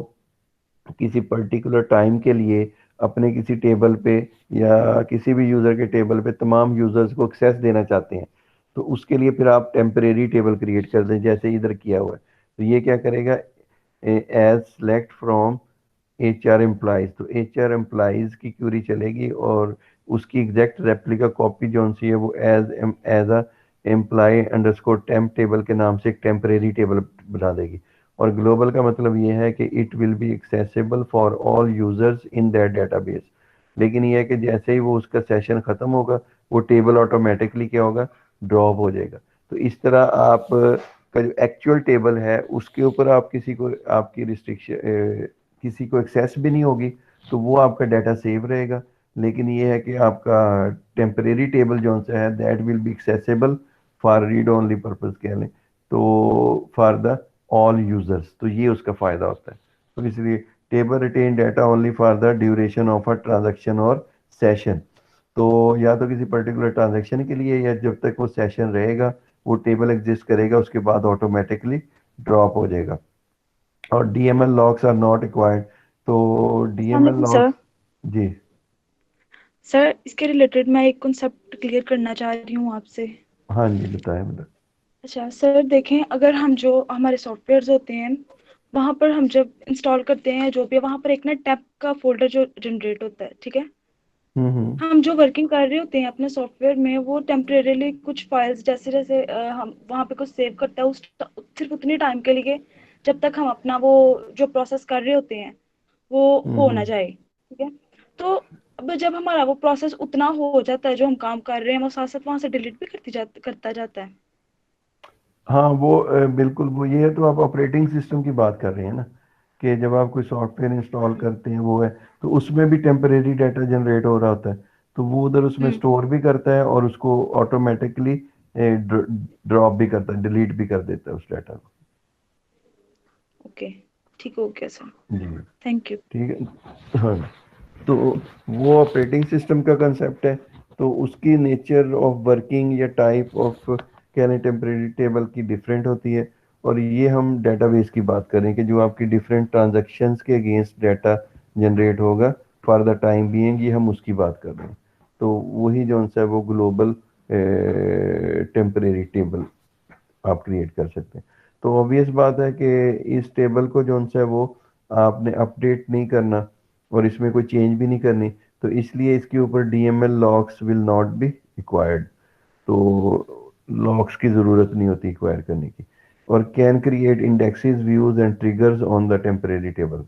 किसी पर्टिकुलर टाइम के लिए अपने किसी टेबल पे या किसी भी यूजर के टेबल पे तमाम यूजर्स को एक्सेस देना चाहते हैं, तो उसके लिए फिर आप टेम्परेरी टेबल क्रिएट कर दें, जैसे इधर किया हुआ है। तो ये क्या करेगा, as select from HR employees, तो HR एम्प्लॉइज की क्यूरी चलेगी और उसकी एग्जैक्ट रेप्लिका कॉपी जो सी है वो as a employ underscore temp table के नाम से एक टेम्परेरी टेबल बना देगी। और ग्लोबल का मतलब ये है कि it will be accessible for all users in that database. लेकिन ये है कि जैसे ही वो उसका सेशन खत्म होगा वो टेबल ऑटोमेटिकली क्या होगा, ड्रॉप हो जाएगा। तो इस तरह आप का जो एक्चुअल टेबल है उसके ऊपर आप किसी को आपकी रिस्ट्रिक्शन, किसी को एक्सेस भी नहीं होगी, तो वो आपका डाटा सेव रहेगा। लेकिन ये है कि आपका टेम्परेरी टेबल जो सा है that will be accessible for read only purpose कह लें, तो फॉर द ऑल यूजर्स, तो ये उसका फायदा होता है। तो इसलिए table retain data only for the duration of a transaction और सेशन, तो या तो किसी पर्टिकुलर ट्रांजैक्शन के लिए या जब तक वो सेशन रहेगा वो टेबल एग्जिस्ट करेगा, उसके बाद ऑटोमेटिकली ड्रॉप हो जाएगा। और DML locks are not required, तो DML वालेकुम लॉक। सर। जी सर इसके रिलेटेड मैं एक कॉन्सेप्ट क्लियर करना चाह रही हूँ आपसे। हाँ जी, बताएं मतलब। अच्छा सर, देखें अगर हम जो हमारे सॉफ्टवेयर्स होते हैं वहाँ पर हम जब इंस्टॉल करते हैं जो भी, वहाँ पर एक ना टैब का फोल्डर जो जनरेट होता है, ठीक है। हम्म। हम जो वर्किंग कर रहे होते हैं अपने सॉफ्टवेयर में वो टेम्परेरीली कुछ फाइल्स जैसे जैसे हम वहाँ पे कुछ सेव करता है उस सिर्फ उतनी टाइम के लिए जब तक हम अपना वो जो प्रोसेस कर रहे होते हैं वो हो ना हम्म। जाए, ठीक है। तो अब जब हमारा वो प्रोसेस उतना हो जाता है जो हम काम कर रहे हैं वो साथ साथ वहां से डिलीट भी करता जाता है। हाँ वो बिल्कुल वो ये है, तो आप ऑपरेटिंग सिस्टम की बात कर रहे हैं ना, कि जब आप कोई सॉफ्टवेयर इंस्टॉल करते हैं वो है, तो उसमें भी टेम्परेरी डाटा जनरेट हो रहा होता है, तो वो उधर उसमें हम्म। स्टोर भी करता है और उसको ऑटोमेटिकली ड्रॉप भी करता है, डिलीट भी कर देता है उस डाटा को। ओके, ठीक हो गया सर। Ji thank you. ठीक है। हाँ, तो वो ऑपरेटिंग सिस्टम का कंसेप्ट है, तो उसकी नेचर ऑफ वर्किंग या टाइप ऑफ कह लें टेम्परेरी टेबल की डिफरेंट होती है। और ये हम डेटाबेस की बात करें कि जो आपकी डिफरेंट ट्रांजैक्शंस के अगेंस्ट डाटा जनरेट होगा फॉर द टाइम बीइंग, ये हम उसकी बात कर रहे हैं। तो वही जो है वो ग्लोबल टेम्परेरी टेबल आप क्रिएट कर सकते हैं। तो ऑब्वियस बात है कि इस टेबल को जो है वो आपने अपडेट नहीं करना और इसमें कोई चेंज भी नहीं करनी, तो इसलिए इसके ऊपर DML locks will not be required, तो लॉक्स की ज़रूरत नहीं होती एक्वायर करने की। और can create indexes views and triggers on the temporary table,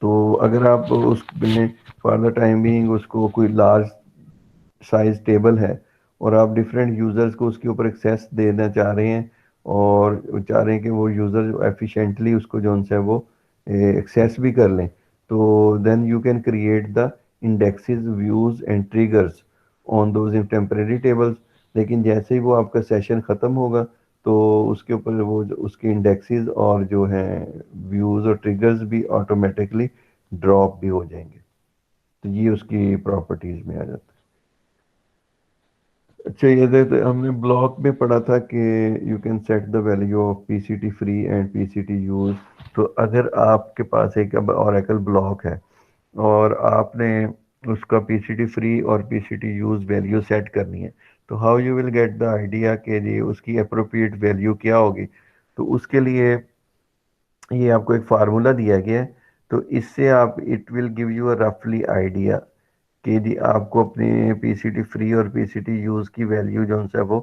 तो अगर आप उसमें फॉर द टाइम बीइंग उसको कोई लार्ज साइज टेबल है और आप डिफरेंट यूजर्स को उसके ऊपर एक्सेस देना चाह रहे हैं और चाह रहे हैं कि वो यूजर एफिशिएंटली उसको जो है वो एक्सेस भी कर लें, तो then you can create the indexes views and triggers on those in temporary tables. लेकिन जैसे ही वो आपका सेशन ख़त्म होगा तो उसके ऊपर वो उसके इंडेक्सेस और जो हैं व्यूज और ट्रिगर्स भी ऑटोमेटिकली ड्रॉप भी हो जाएंगे। तो ये उसकी प्रॉपर्टीज में आ जाता है। अच्छा, ये तो हमने ब्लॉक में पढ़ा था कि you can set the value of PCT free and PCT use. तो अगर आपके पास एक अब ओरेकल ब्लॉक है और आपने उसका पीसीटी फ्री और पीसीटी यूज वैल्यू सेट करनी है, तो how you will get the idea कि जी उसकी अप्रोप्रिएट वैल्यू क्या होगी। तो उसके लिए ये आपको एक फार्मूला दिया गया है। तो इससे आप इट विल गिव यू अ रफली आइडिया कि जी आपको अपने पीसीटी फ्री और पीसीटी यूज की वैल्यू जो है वो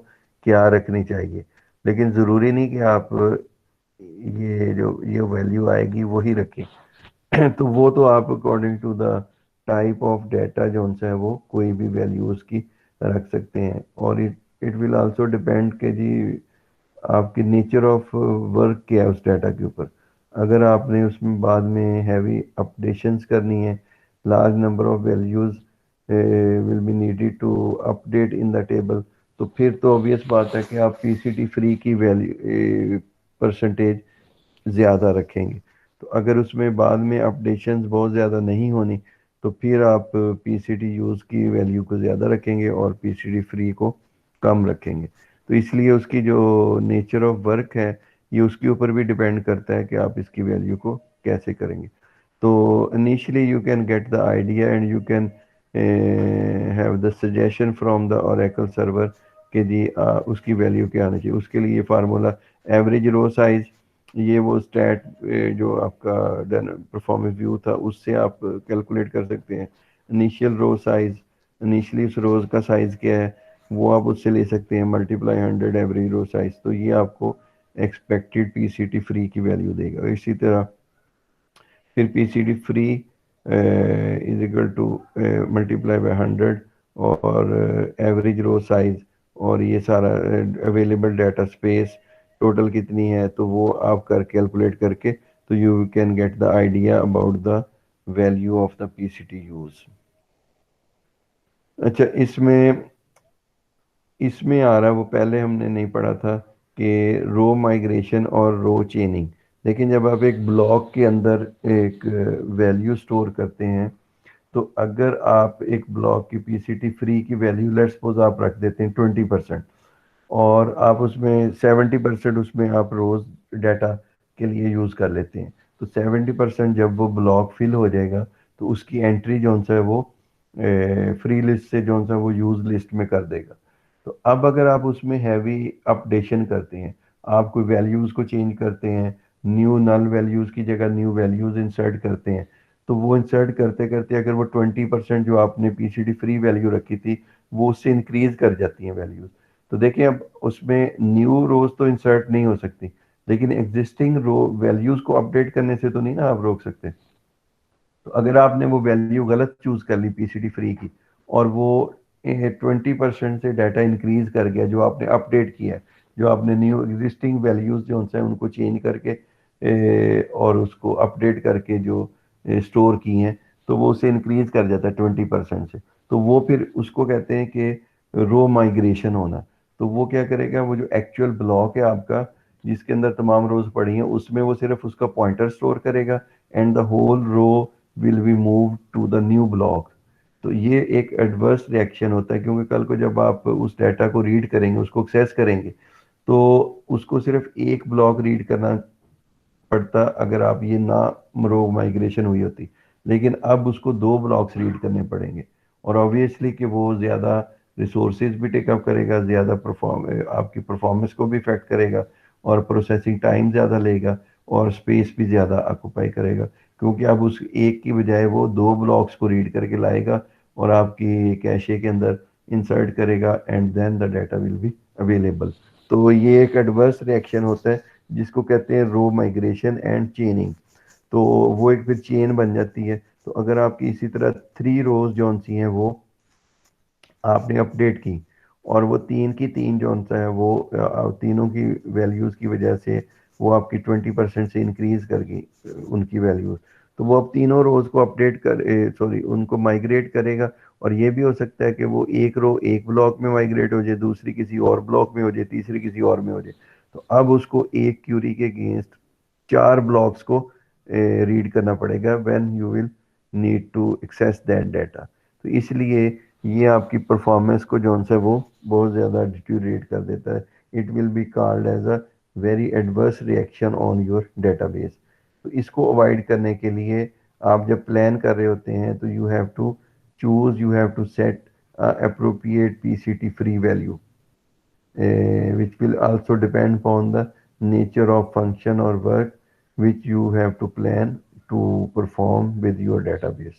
क्या रखनी चाहिए। लेकिन ज़रूरी नहीं कि आप ये जो ये वैल्यू आएगी वही रखें। तो वो तो आप according to the type of data जो है वो कोई भी वैल्यू उसकी रख सकते हैं। और it it will also depend के जी आपकी नेचर ऑफ वर्क क्या है उस डाटा के ऊपर। अगर आपने उसमें बाद में हैवी अपडेशंस करनी है, large number of values will be needed to update in the table, तो फिर तो ऑब्वियस बात है कि आप पीसीटी फ्री की वैल्यू परसेंटेज ज़्यादा रखेंगे। तो अगर उसमें बाद में अपडेशंस बहुत ज़्यादा नहीं होनी, तो फिर आप पीसीटी यूज़ की वैल्यू को ज़्यादा रखेंगे और पीसीटी फ्री को कम रखेंगे। तो इसलिए उसकी जो नेचर ऑफ वर्क है ये उसके ऊपर भी डिपेंड करता है कि आप इसकी वैल्यू को कैसे करेंगे। तो initially you can get the idea and you can have the suggestion from the Oracle server कि जी उसकी वैल्यू क्या आनी चाहिए। उसके लिए फार्मूला एवरेज रो साइज, ये वो स्टैट जो आपका परफॉर्मेंस व्यू था उससे आप कैलकुलेट कर सकते हैं। इनिशियल रो साइज, इनिशियली उस रोज का साइज क्या है वो आप उससे ले सकते हैं, मल्टीप्लाई 100 एवरेज रो साइज, तो ये आपको एक्सपेक्टेड पीसीटी फ्री की वैल्यू देगा। इसी तरह फिर PCT free is equal to multiply by 100 और एवरेज रो साइज और ये सारा अवेलेबल डाटा स्पेस टोटल कितनी है, तो वो आप कर कैलकुलेट करके तो you can get the idea about the value of the PCT use. अच्छा, इसमें इसमें आ रहा है वो पहले हमने नहीं पढ़ा था कि रो माइग्रेशन और रो चेनिंग। लेकिन जब आप एक ब्लॉक के अंदर एक वैल्यू स्टोर करते हैं, तो अगर आप एक ब्लॉक की पीसीटी फ्री की वैल्यू लेट्स सपोज आप रख देते हैं 20% और आप उसमें 70% उसमें आप रोज डाटा के लिए यूज़ कर लेते हैं, तो 70% जब वो ब्लॉक फिल हो जाएगा तो उसकी एंट्री जो है वो फ्री लिस्ट से जो है वो यूज लिस्ट में कर देगा। तो अब अगर आप उसमें हैवी अपडेशन करते हैं, आप कोई वैल्यूज़ को चेंज करते हैं, न्यू नल वैल्यूज़ की जगह न्यू वैल्यूज़ इंसर्ट करते हैं, तो वो इंसर्ट करते करते अगर वो 20% जो आपने पीसीडी फ्री वैल्यू रखी थी वो उससे इंक्रीज कर जाती हैं वैल्यूज़। तो देखिए अब उसमें न्यू रोज तो इंसर्ट नहीं हो सकती, लेकिन एग्जिस्टिंग रो वैल्यूज़ को अपडेट करने से तो नहीं ना आप रोक सकते। तो अगर आपने वो वैल्यू गलत चूज कर ली पीसीडी फ्री की और वो 20% से डाटा इंक्रीज कर गया जो आपने अपडेट किया है, जो आपने न्यू एग्जिस्टिंग वैल्यूज जो है उनको चेंज करके और उसको अपडेट करके जो स्टोर की हैं, तो वो उसे इंक्रीज कर जाता है 20% से। तो वो फिर उसको कहते हैं कि रो माइग्रेशन होना। तो वो क्या करेगा, वो जो एक्चुअल ब्लॉक है आपका जिसके अंदर तमाम रोज पड़ी हैं उसमें वो सिर्फ उसका पॉइंटर स्टोर करेगा and the whole row will be move to the new block. तो ये एक एडवर्स रिएक्शन होता है क्योंकि कल को जब आप उस डाटा को रीड करेंगे, उसको एक्सेस करेंगे, तो उसको सिर्फ एक ब्लॉक रीड करना पड़ता अगर आप ये ना रो माइग्रेशन हुई होती। लेकिन अब उसको दो ब्लॉक्स रीड करने पड़ेंगे और ऑब्वियसली कि वो ज़्यादा रिसोर्सेज भी टेकअप करेगा, ज़्यादा आपकी परफॉर्मेंस को भी इफेक्ट करेगा और प्रोसेसिंग टाइम ज़्यादा लेगा और स्पेस भी ज़्यादा ऑक्यूपाई करेगा, क्योंकि अब उस एक की बजाय वो दो ब्लॉक्स को रीड करके लाएगा और आपकी कैशे के अंदर इंसर्ट करेगा and then the data will be available. तो ये एक एडवर्स रिएक्शन होता है जिसको कहते हैं रो माइग्रेशन एंड चेनिंग। तो वो एक फिर चेन बन जाती है। तो अगर आपकी इसी तरह 3 रोज जो सी हैं वो आपने अपडेट की और वो 3 की 3 जो सा है वो तीनों की वैल्यूज़ की वजह से वो आपकी 20% से इंक्रीज कर गई उनकी वैल्यूज़, तो वो अब तीनों रोज को अपडेट कर सॉरी उनको माइग्रेट करेगा। और ये भी हो सकता है कि वो एक रो एक ब्लॉक में माइग्रेट हो जाए, दूसरी किसी और ब्लॉक में हो जाए, तीसरी किसी और में हो जाए। तो अब उसको एक क्यूरी के अगेंस्ट 4 ब्लॉक्स को रीड करना पड़ेगा when you will need to access that data. तो इसलिए ये आपकी परफॉर्मेंस को जो है वो बहुत ज़्यादा डिट्यूरेट कर देता है। It will be called as a very adverse reaction on your database. तो इसको अवॉइड करने के लिए आप जब प्लान कर रहे होते हैं तो you have to set appropriate PCT free value, which will also depend upon the nature of function or work which you have to plan to perform with your database.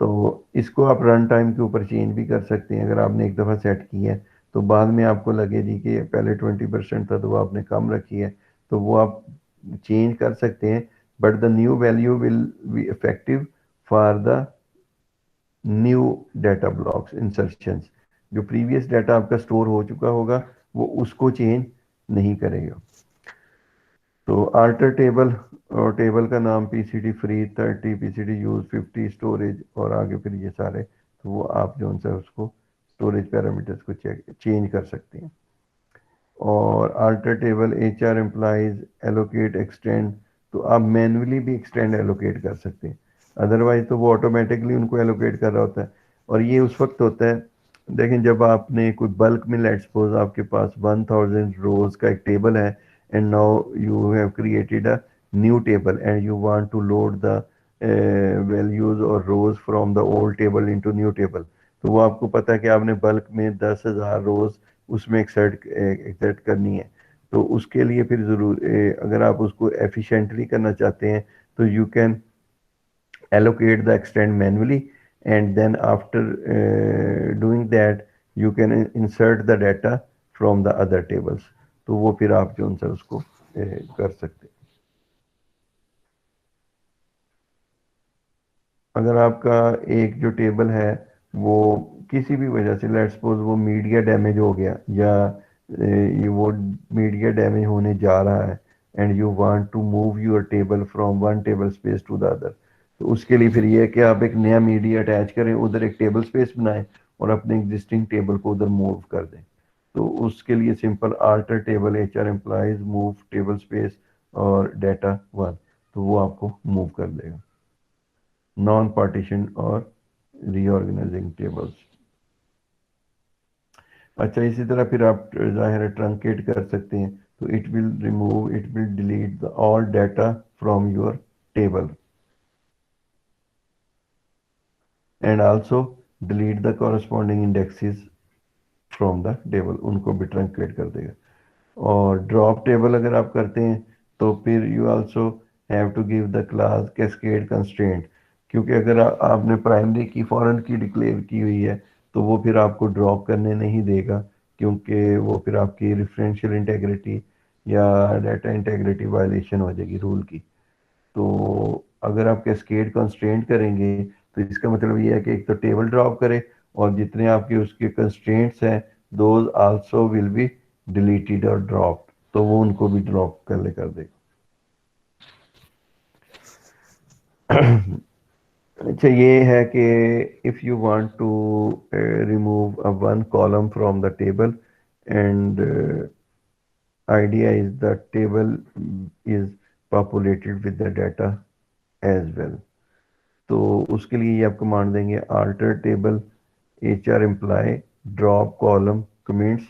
तो इसको आप रन टाइम के ऊपर चेंज भी कर सकते हैं। अगर आपने एक दफ़ा सेट की है तो बाद में आपको लगे जी कि पहले 20% था तो वो आपने कम रखी है, तो वो आप चेंज कर सकते हैं। But the new value will be effective for the new data blocks insertions. जो प्रीवियस डाटा आपका स्टोर हो चुका होगा वो उसको चेंज नहीं करेगा। तो आल्टर टेबल, और टेबल का नाम PCT free 30, PCT use 50, storage और आगे फिर ये सारे, तो वो आप जो है उसको स्टोरेज पैरामीटर्स को चेंज कर सकते हैं। और alter table HR employees allocate extend, तो आप मैन्युअली भी एक्सटेंड एलोकेट कर सकते हैं, अदरवाइज तो वो ऑटोमेटिकली उनको एलोकेट कर रहा होता है। और ये उस वक्त होता है, देखें जब आपने कोई बल्क में, लेट्स सपोज आपके पास 1000 रोज का एक टेबल है and now you have created a new table and you want to load the values or rows from the old table into new table, तो वो आपको पता है कि आपने बल्क में 10,000 रोज उसमें एक्सर्ट करनी है। तो उसके लिए फिर अगर आप उसको एफिशिएंटली करना चाहते हैं तो you can allocate the extend manually, and then after doing that you can insert the data from the other tables, तो वो फिर आप जो है उसको कर सकते हैं। अगर आपका एक जो टेबल है वो किसी भी वजह से, लेट्स सपोज वो मीडिया डैमेज हो गया या ये वो मीडिया डैमेज होने जा रहा है and you want to move your table from one table space to the other, तो उसके लिए फिर ये है कि आप एक नया मीडिया अटैच करें, उधर एक टेबल स्पेस बनाएं और अपने एग्जिस्टिंग टेबल को उधर मूव कर दें। तो उसके लिए simple alter table HR employees move table space और डाटा वन, तो वो आपको मूव कर देगा। नॉन पार्टीशन और रीऑर्गेनाइजिंग टेबल्स। अच्छा, इसी तरह फिर आप जाहिर है ट्रंकेट कर सकते हैं, तो it will delete all data from your table and also delete the corresponding indexes from the table, उनको भी ट्रंकेट कर देगा। और ड्रॉप टेबल अगर आप करते हैं तो फिर you also have to give the class cascade constraint, क्योंकि अगर आपने प्राइमरी की फॉरेन की डिक्लेयर की हुई है तो वो फिर आपको ड्रॉप करने नहीं देगा, क्योंकि वो फिर आपकी रेफरेंशियल इंटेग्रिटी या डाटा इंटेग्रिटी वायलेशन हो जाएगी रूल की। तो अगर आप कैस्केड कंस्ट्रेंट करेंगे तो इसका मतलब ये है कि एक तो टेबल ड्रॉप करे और जितने आपके उसके कंस्ट्रेंट्स हैं those also will be deleted और ड्रॉप्ड, तो वो उनको भी ड्रॉप कर देगा। अच्छा, ये है कि if you want to remove a one column from the table and idea is the table is populated with the data as well, तो उसके लिए ये आप कमांड देंगे alter table HR employee drop column commits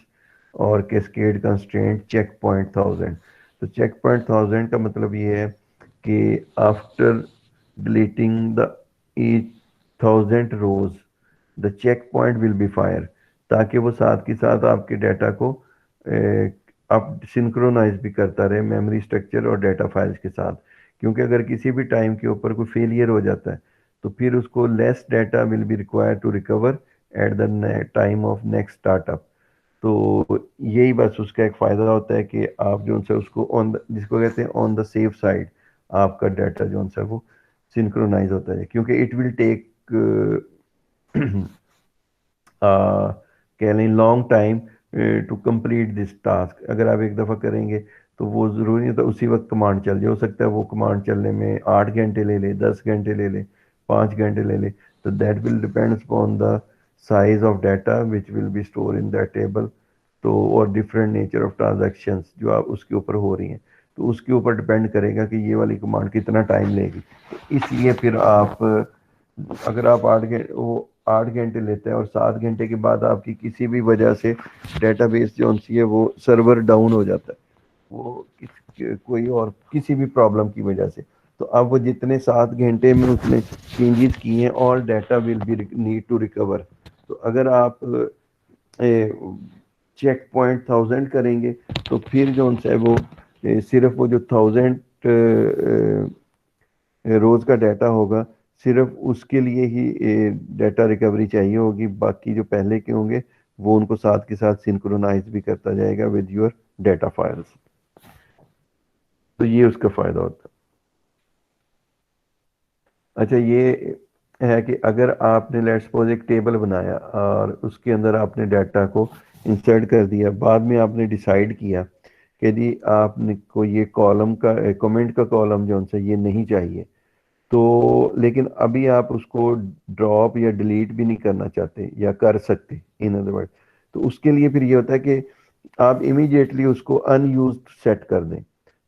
और कैस्केड कंस्ट्रेंट चेक पॉइंट 1000। तो चेक पॉइंट 1000 का मतलब ये है कि after deleting the 1000 rows the check point will be fire, ताकि वो साथ के साथ आपके डाटा को आप सिंक्रोनाइज भी करता रहे मेमोरी स्ट्रक्चर और डाटा फाइल्स के साथ, क्योंकि अगर किसी भी टाइम के ऊपर कोई फेलियर हो जाता है तो फिर उसको less data will be required to recover at the time of next startup. तो यही बस उसका एक फ़ायदा होता है कि आप जो है उसको जिसको कहते हैं ऑन द सेफ साइड आपका डाटा जो है वो सिंक्रोनाइज होता है, क्योंकि इट विल टेक कह लें long time to complete this task. अगर आप एक दफ़ा करेंगे तो वो ज़रूरी नहीं होता उसी वक्त कमांड चल जाए, हो सकता है वो कमांड चलने में 8 घंटे ले ले, 10 घंटे ले ले, 5 घंटे ले ले, तो that will depends upon the size of data which will be store in that table, तो और डिफरेंट नेचर ऑफ ट्रांजैक्शंस जो आप उसके ऊपर हो रही हैं, तो उसके ऊपर डिपेंड करेगा कि ये वाली कमांड कितना टाइम लेगी। तो इसलिए फिर आप अगर आप 8 घंटे वो 8 घंटे लेता है और 7 घंटे के बाद आपकी किसी भी वजह से डेटाबेस जो सी है वो सर्वर डाउन हो जाता है, वो कोई और किसी भी प्रॉब्लम की वजह से, तो अब वो जितने 7 घंटे में उसने चेंजेस किए हैं और data will be need to recover. तो अगर आप चेक पॉइंट 1000 करेंगे तो फिर जो है वो सिर्फ वो जो 1000 रोज का डाटा होगा सिर्फ उसके लिए ही डाटा रिकवरी चाहिए होगी, बाकी जो पहले के होंगे वो उनको साथ के साथ सिंक्रोनाइज भी करता जाएगा विद योर डाटा फाइल्स। तो ये उसका फायदा होता है। अच्छा, ये है कि अगर आपने लेट्स सपोज एक टेबल बनाया और उसके अंदर आपने डाटा को इंसर्ट कर दिया, बाद में आपने डिसाइड किया कि जी आपने को ये कॉलम का कमेंट का कॉलम जो है ये नहीं चाहिए, तो लेकिन अभी आप उसको ड्रॉप या डिलीट भी नहीं करना चाहते या कर सकते इन अदर वर्ड, तो उसके लिए फिर ये होता है कि आप इमीडिएटली उसको अनयूज्ड सेट कर दें।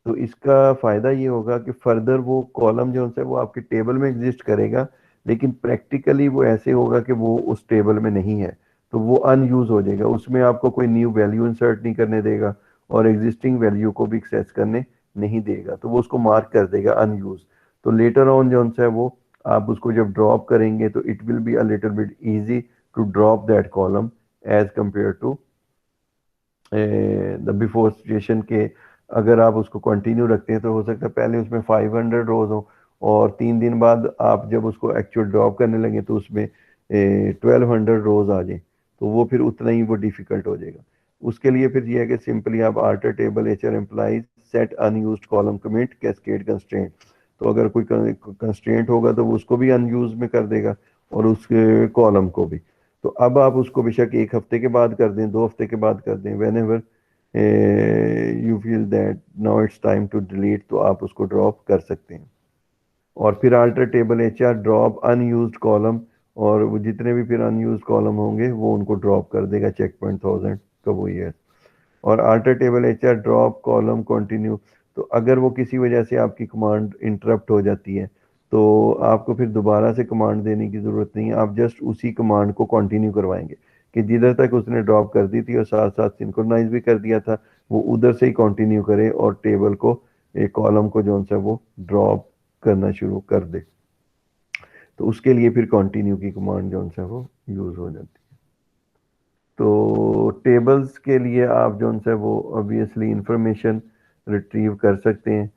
तो इसका फायदा ये होगा कि फर्दर वो कॉलम जो है वो आपके टेबल में एग्जिस्ट करेगा, लेकिन प्रैक्टिकली वो ऐसे होगा कि वो उस टेबल में नहीं है, तो वो अनयूज हो जाएगा, उसमें आपको कोई न्यू वैल्यू इंसर्ट नहीं करने देगा और एग्जिस्टिंग वैल्यू को भी एक्सेस करने नहीं देगा, तो वो उसको मार्क कर देगा अनयूज। तो लेटर ऑन जो है वो आप उसको जब ड्रॉप करेंगे तो it will be a little bit easy to drop that column as compare to the before situation के। अगर आप उसको कंटिन्यू रखते हैं तो हो सकता है पहले उसमें 500 रोज हो और 3 दिन बाद आप जब उसको एक्चुअल ड्रॉप करने लगे तो उसमें 1200 रोज आ जाए, तो वो फिर उतना ही वो डिफिकल्ट हो जाएगा। उसके लिए फिर ये है कि सिंपली आप alter table HR employees set unused column commit cascade constraint, तो अगर कोई कंस्ट्रेंट होगा तो वो उसको भी अनयूज में कर देगा और उसके कॉलम को भी। तो अब आप उसको बेशक 1 हफ्ते के बाद कर दें, 2 हफ्ते के बाद कर दें, whenever you feel that now it's time to delete, तो आप उसको ड्रॉप कर सकते हैं। और फिर alter table HR drop unused column, और वो जितने भी फिर अनयूज्ड कॉलम होंगे वो उनको ड्रॉप कर देगा चेक पॉइंट 1000 का वो है। और alter table HR drop column continue, तो अगर वो किसी वजह से आपकी कमांड इंटरप्ट हो जाती है तो आपको फिर दोबारा से कमांड देने की ज़रूरत नहीं है, आप जस्ट उसी कमांड को कंटिन्यू करवाएंगे कि जिधर तक उसने ड्रॉप कर दी थी और साथ साथ सिंक्रोनाइज भी कर दिया था वो उधर से ही कंटिन्यू करे और टेबल को एक कॉलम को जो है वो ड्रॉप करना शुरू कर दे। तो उसके लिए फिर कंटिन्यू की कमांड जो है वो यूज़ हो जाती है। तो टेबल्स के लिए आप जो है वो ऑब्वियसली इंफॉर्मेशन रिट्रीव कर सकते हैं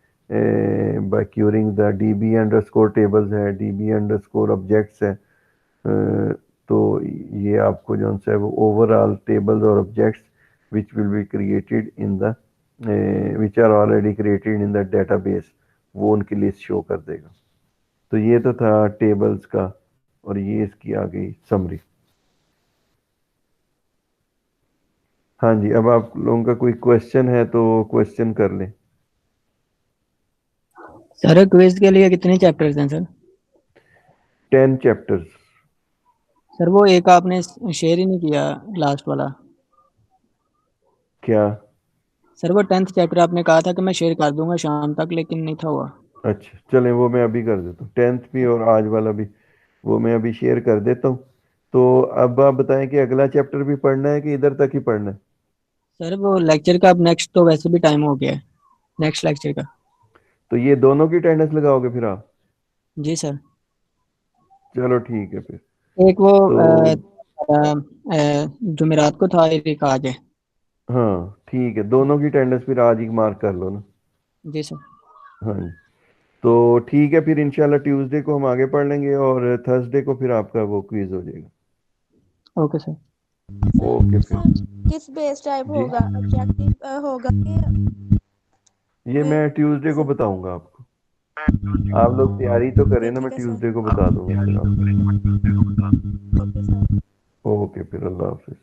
by querying the DB underscore tables है, डीबी अंडरस्कोर ऑब्जेक्ट्स है। तो ये आपको जो है वो ओवरऑल टेबल्स और objects which will be created in the which are already created in the database, वो उनकी लिस्ट शो कर देगा। तो ये तो था टेबल्स का, और ये इसकी आ गई समरी। हाँ जी, अब आप लोगों का कोई क्वेश्चन है तो क्वेश्चन कर लें। सर क्विज के लिए कितने चैप्टर्स हैं सर? 10 चैप्टर्स। सर वो एक आपने शेयर ही नहीं किया, लास्ट वाला। क्या? सर वो 10th चैप्टर आपने कहा था कि मैं शेयर कर दूंगा शाम तक, लेकिन नहीं था हुआ। अच्छा चलें, वो मैं अभी कर देता हूँ, 10th भी और आज वाला भी वो मैं अभी शेयर कर देता हूँ। तो अब आप बताएं कि अगला चैप्टर भी पढ़ना है कि इधर तक ही पढ़ना है? सर वो लेक्चर का अब नेक्स्ट तो वैसे भी टाइम हो गया है, नेक्स्ट लेक्चर का। तो ये दोनों की अटेंडेंस लगाओगे फिर आप? जी सर। चलो ठीक है फिर। एक वो तो जुमेरात को था, एक आज है। हाँ ठीक है, दोनों की अटेंडेंस फिर आज ही मार्क कर लो ना। जी सर। हाँ जी, तो ठीक है फिर इंशाल्लाह ट्यूसडे को हम आगे पढ़ लेंगे और थर्सडे को फिर आपका वो क्विज हो जाएगा। Okay sir. ओके फिर किस बेस टाइप जी, होगा, ऑब्जेक्टिव होगा कि ये मैं ट्यूसडे को सर? बताऊंगा आपको। आप लोग तैयारी तो करें ओके ना, मैं ठीक है सर। ट्यूसडे को बता दूंगा फिर आपको। Okay sir. ओके फिर अल्लाह हाफिज।